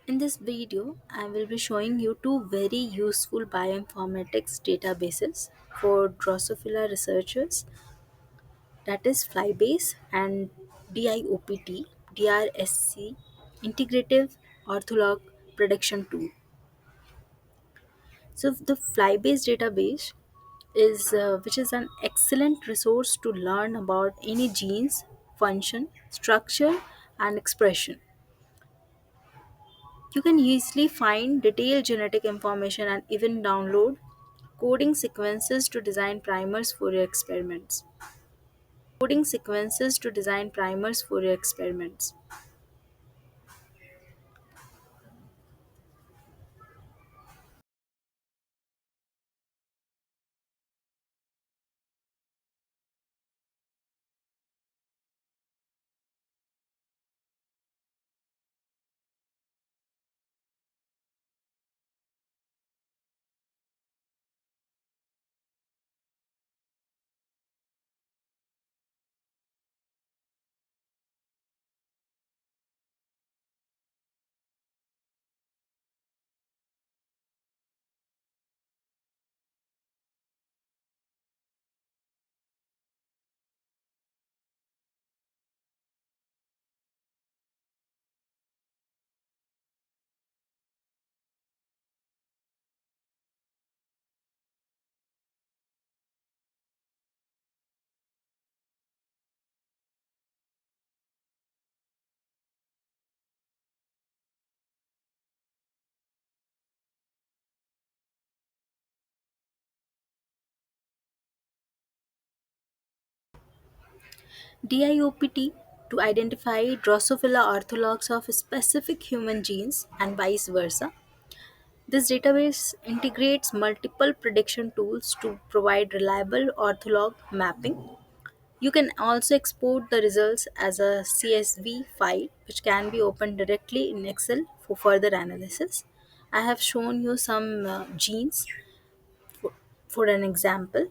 In this video, I will be showing you two very useful bioinformatics databases for Drosophila researchers, that is FlyBase and DIOPT DRSC Integrative Ortholog Prediction Tool. So the FlyBase database is which is an excellent resource to learn about any genes, function, structure, and expression. You can easily find detailed genetic information and even download coding sequences to design primers for your experiments. Coding sequences to design primers for your experiments. DIOPT to identify Drosophila orthologs of specific human genes and vice versa. This database integrates multiple prediction tools to provide reliable ortholog mapping. You can also export the results as a CSV file, which can be opened directly in Excel for further analysis. I have shown you some genes for, for an example.